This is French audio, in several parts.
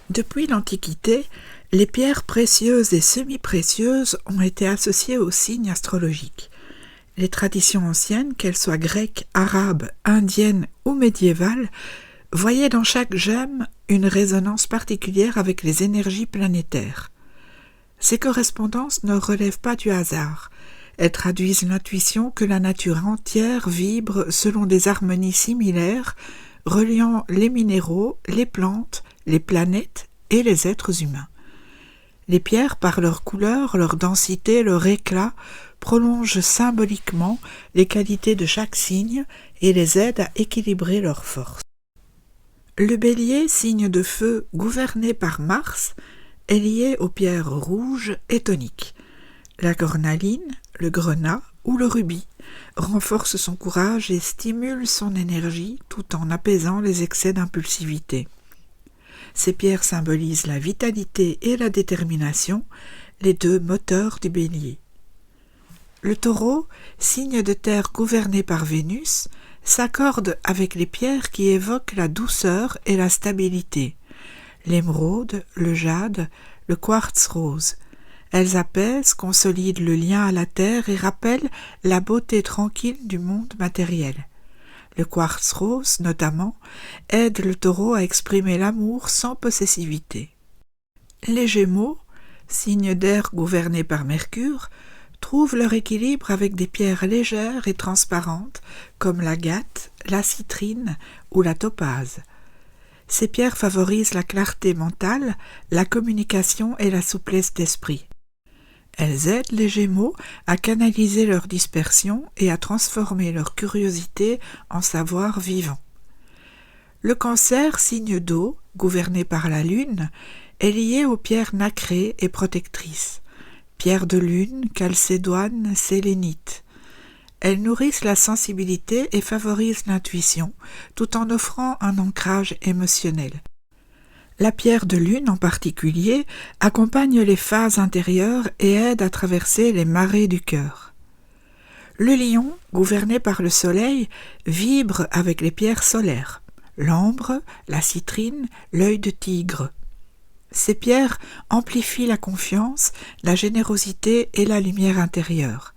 Depuis l'Antiquité, les pierres précieuses et semi-précieuses ont été associées aux signes astrologiques. Les traditions anciennes, qu'elles soient grecques, arabes, indiennes ou médiévales, voyaient dans chaque gemme une résonance particulière avec les énergies planétaires. Ces correspondances ne relèvent pas du hasard. Elles traduisent l'intuition que la nature entière vibre selon des harmonies similaires, reliant les minéraux, les plantes, les planètes et les êtres humains. Les pierres, par leur couleur, leur densité, leur éclat, prolongent symboliquement les qualités de chaque signe et les aident à équilibrer leurs forces. Le bélier, signe de feu gouverné par Mars, est lié aux pierres rouges et toniques. La cornaline, le grenat ou le rubis renforcent son courage et stimulent son énergie tout en apaisant les excès d'impulsivité. Ces pierres symbolisent la vitalité et la détermination, les deux moteurs du bélier. Le taureau, signe de terre gouverné par Vénus, s'accorde avec les pierres qui évoquent la douceur et la stabilité. L'émeraude, le jade, le quartz rose. Elles apaisent, consolident le lien à la terre et rappellent la beauté tranquille du monde matériel. Le quartz rose, notamment, aide le taureau à exprimer l'amour sans possessivité. Les Gémeaux, signe d'air gouverné par Mercure, trouvent leur équilibre avec des pierres légères et transparentes comme l'agate, la citrine ou la topaze. Ces pierres favorisent la clarté mentale, la communication et la souplesse d'esprit. Elles aident les Gémeaux à canaliser leur dispersion et à transformer leur curiosité en savoir vivant. Le Cancer, signe d'eau, gouverné par la Lune, est lié aux pierres nacrées et protectrices. Pierre de lune, chalcédoine, sélénite. Elles nourrissent la sensibilité et favorisent l'intuition, tout en offrant un ancrage émotionnel. La pierre de lune en particulier accompagne les phases intérieures et aide à traverser les marées du cœur. Le lion, gouverné par le soleil, vibre avec les pierres solaires, l'ambre, la citrine, l'œil de tigre. Ces pierres amplifient la confiance, la générosité et la lumière intérieure.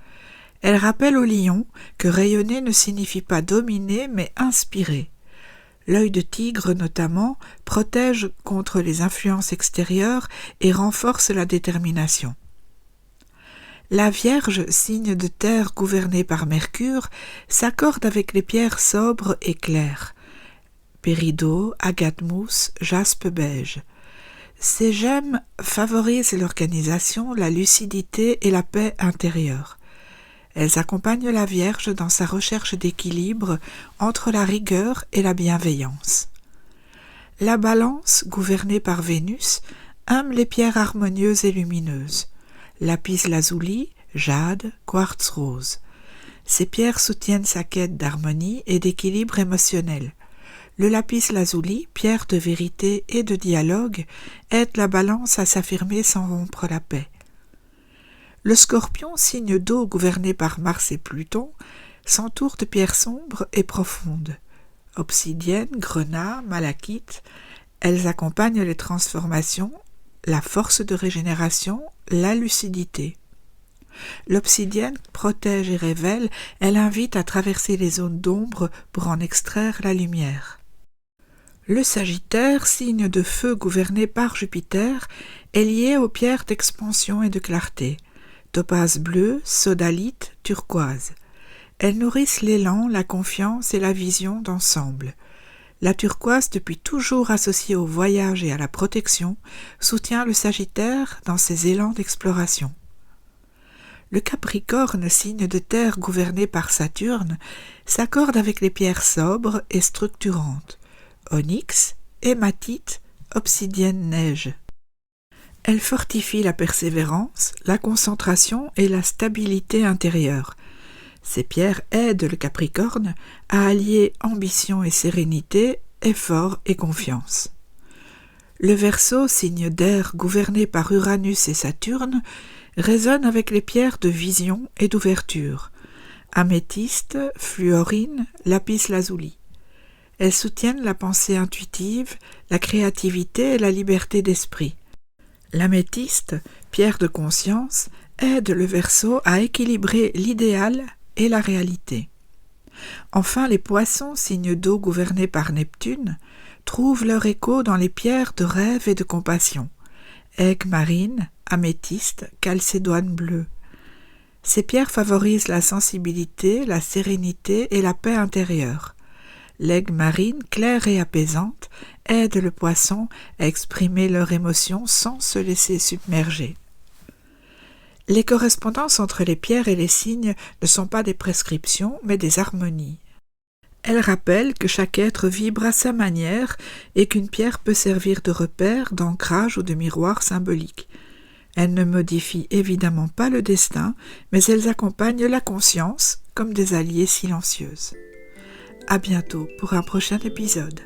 Elles rappellent au lion que rayonner ne signifie pas dominer mais inspirer. L'œil de tigre notamment protège contre les influences extérieures et renforce la détermination. La Vierge, signe de terre gouverné par Mercure, s'accorde avec les pierres sobres et claires. Péridot, agate mousse, jaspe beige. Ces gemmes favorisent l'organisation, la lucidité et la paix intérieure. Elles accompagnent la Vierge dans sa recherche d'équilibre entre la rigueur et la bienveillance. La Balance, gouvernée par Vénus, aime les pierres harmonieuses et lumineuses. Lapis lazuli, jade, quartz rose. Ces pierres soutiennent sa quête d'harmonie et d'équilibre émotionnel. Le lapis lazuli, pierre de vérité et de dialogue, aide la Balance à s'affirmer sans rompre la paix. Le Scorpion, signe d'eau gouverné par Mars et Pluton, s'entoure de pierres sombres et profondes. Obsidienne, grenat, malachite, elles accompagnent les transformations, la force de régénération, la lucidité. L'obsidienne protège et révèle, elle invite à traverser les zones d'ombre pour en extraire la lumière. Le Sagittaire, signe de feu gouverné par Jupiter, est lié aux pierres d'expansion et de clarté. Topaze bleue, sodalite, turquoise. Elles nourrissent l'élan, la confiance et la vision d'ensemble. La turquoise, depuis toujours associée au voyage et à la protection, soutient le Sagittaire dans ses élans d'exploration. Le Capricorne, signe de terre gouverné par Saturne, s'accorde avec les pierres sobres et structurantes. Onyx, hématite, obsidienne neige. Elle fortifie la persévérance, la concentration et la stabilité intérieure. Ces pierres aident le Capricorne à allier ambition et sérénité, effort et confiance. Le Verseau, signe d'air gouverné par Uranus et Saturne, résonne avec les pierres de vision et d'ouverture. Améthyste, fluorine, lapis lazuli. Elles soutiennent la pensée intuitive, la créativité et la liberté d'esprit. L'améthyste, pierre de conscience, aide le Verseau à équilibrer l'idéal et la réalité. Enfin, les poissons, signes d'eau gouvernés par Neptune, trouvent leur écho dans les pierres de rêve et de compassion. Aigue marine, améthyste, calcédoine bleue. Ces pierres favorisent la sensibilité, la sérénité et la paix intérieure. L'aigue marine, claire et apaisante, aide le poisson à exprimer leurs émotions sans se laisser submerger. Les correspondances entre les pierres et les signes ne sont pas des prescriptions, mais des harmonies. Elles rappellent que chaque être vibre à sa manière et qu'une pierre peut servir de repère, d'ancrage ou de miroir symbolique. Elles ne modifient évidemment pas le destin, mais elles accompagnent la conscience comme des alliées silencieuses. À bientôt pour un prochain épisode.